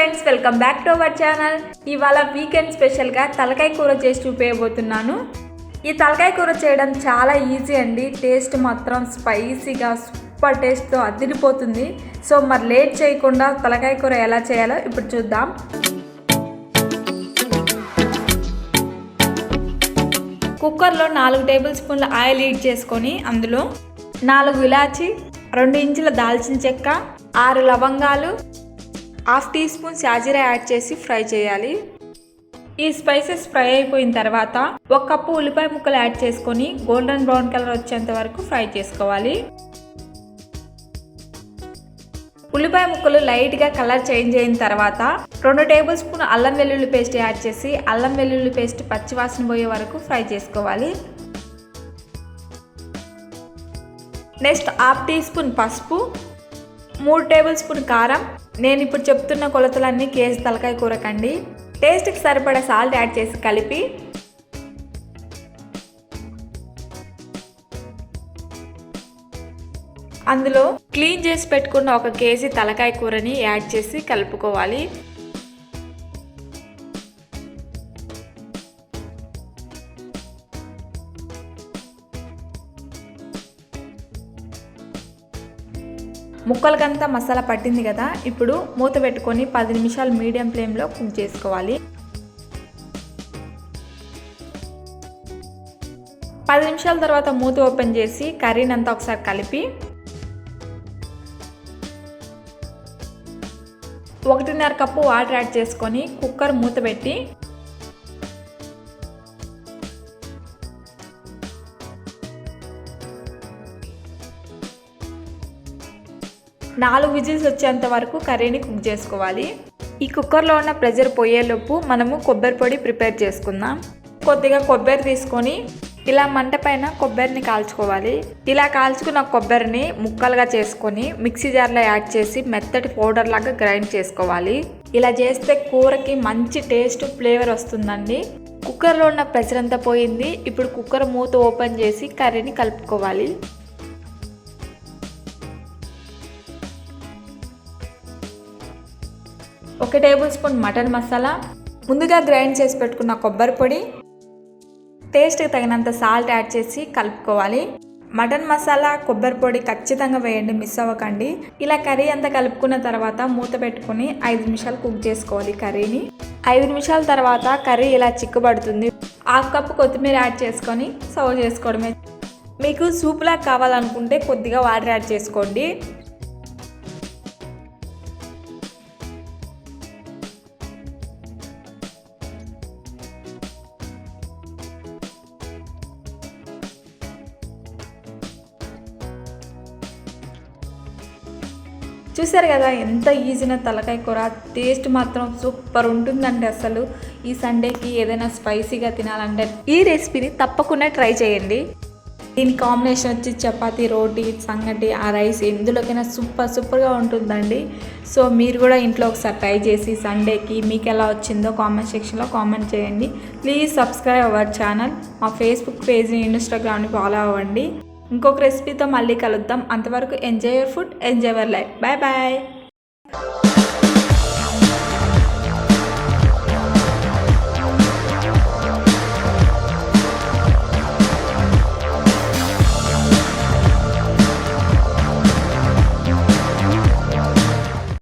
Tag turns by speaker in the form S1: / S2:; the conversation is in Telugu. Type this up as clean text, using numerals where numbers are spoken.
S1: Friends, welcome back to our channel. ఇవాళ వీకెండ్ స్పెషల్గా తలకాయ కూర చేసి చూపించబోతున్నాను. ఈ తలకాయ కూర చేయడం చాలా ఈజీ అండి. టేస్ట్ మాత్రం స్పైసీగా సూపర్ టేస్ట్తో అదిరిపోతుంది. సో మరి లేట్ చేయకుండా తలకాయ కూర ఎలా చేయాలో ఇప్పుడు చూద్దాం. కుక్కర్లో 4 టేబుల్ స్పూన్ల ఆయిల్ హీట్ చేసుకొని అందులో 4 ఇలాచి, 2 ఇంచుల దాల్చిన చెక్క, 6 లవంగాలు, 1/2 టీ స్పూన్ సాజీరా యాడ్ చేసి ఫ్రై చేయాలి. ఈ స్పైసెస్ ఫ్రై అయిపోయిన తర్వాత 1 కప్పు ఉల్లిపాయ ముక్కలు యాడ్ చేసుకొని గోల్డెన్ బ్రౌన్ కలర్ వచ్చేంత వరకు ఫ్రై చేసుకోవాలి. ఉల్లిపాయ ముక్కలు లైట్గా కలర్ చేంజ్ అయిన తర్వాత 2 టేబుల్ స్పూన్ అల్లం వెల్లుల్లి పేస్ట్ యాడ్ చేసి అల్లం వెల్లుల్లి పేస్ట్ పచ్చివాసన పోయే వరకు ఫ్రై చేసుకోవాలి. నెక్స్ట్ 1/2 టీ స్పూన్ పసుపు, 3 టేబుల్ స్పూన్ కారం. నేను ఇప్పుడు చెప్తున్న కొలతలన్నీ కేజీ తలకాయ కూరకండి. టేస్ట్కి సరిపడా సాల్ట్ యాడ్ చేసి కలిపి అందులో క్లీన్ చేసి పెట్టుకున్న 1 కేజీ తలకాయ కూరని యాడ్ చేసి కలుపుకోవాలి. ముక్కలకంతా మసాలా పట్టింది కదా, ఇప్పుడు మూత పెట్టుకొని 10 నిమిషాలు మీడియం ఫ్లేమ్లో కుక్ చేసుకోవాలి. 10 నిమిషాల తర్వాత మూత ఓపెన్ చేసి కర్రీని అంతా ఒకసారి కలిపి 1.5 కప్పు వాటర్ యాడ్ చేసుకొని కుక్కర్ మూత పెట్టి 4 విజిల్స్ వచ్చేంత వరకు కర్రీని కుక్ చేసుకోవాలి. ఈ కుక్కర్లో ఉన్న ప్రెషర్ పోయేలోపు మనము కొబ్బరి పొడి ప్రిపేర్ చేసుకుందాం. కొద్దిగా కొబ్బరి తీసుకొని ఇలా మంట పైన కొబ్బరిని కాల్చుకోవాలి. ఇలా కాల్చుకున్న కొబ్బరిని ముక్కలుగా చేసుకొని మిక్సీ జార్లో యాడ్ చేసి మెత్తటి పౌడర్ లాగా గ్రైండ్ చేసుకోవాలి. ఇలా చేస్తే కూరకి మంచి టేస్ట్ ఫ్లేవర్ వస్తుందండి. కుక్కర్లో ఉన్న ప్రెషర్ అంతా పోయింది. ఇప్పుడు కుక్కర్ మూత ఓపెన్ చేసి కర్రీని కలుపుకోవాలి. 1 టేబుల్ స్పూన్ మటన్ మసాలా, ముందుగా గ్రైండ్ చేసి పెట్టుకున్న కొబ్బరి పొడి, టేస్ట్కి తగినంత సాల్ట్ యాడ్ చేసి కలుపుకోవాలి. మటన్ మసాలా, కొబ్బరి పొడి ఖచ్చితంగా వేయండి, మిస్ అవ్వకండి. ఇలా కర్రీ అంతా కలుపుకున్న తర్వాత మూత పెట్టుకుని 5 నిమిషాలు కుక్ చేసుకోవాలి కర్రీని. 5 నిమిషాల తర్వాత కర్రీ ఇలా చిక్కబడుతుంది. 1/2 కప్పు కొత్తిమీర యాడ్ చేసుకొని సర్వ్ చేసుకోవడమే. మీకు సూప్లా కావాలనుకుంటే కొద్దిగా వాటర్ యాడ్ చేసుకోండి. చూసారు కదా ఎంత ఈజీన తలకాయ కూర. టేస్ట్ మాత్రం సూపర్ ఉంటుందండి. అసలు ఈ సండేకి ఏదైనా స్పైసీగా తినాలంటే ఈ రెసిపీని తప్పకుండా ట్రై చేయండి. దీని కాంబినేషన్ వచ్చి చపాతీ, రోటీ, సంగటి, ఆ రైస్ ఎందులోకైనా సూపర్గా ఉంటుందండి. సో మీరు కూడా ఇంట్లో ఒకసారి ట్రై చేసి సండేకి మీకు ఎలా వచ్చిందో కామెంట్ సెక్షన్లో కామెంట్ చేయండి. Please subscribe our channel. మా ఫేస్బుక్ పేజ్ని, ఇన్స్టాగ్రామ్ని ఫాలో అవ్వండి. ఇంకొక రెసిపీతో మళ్ళీ కలుద్దాం. అంతవరకు enjoy your food, enjoy your life. Bye bye.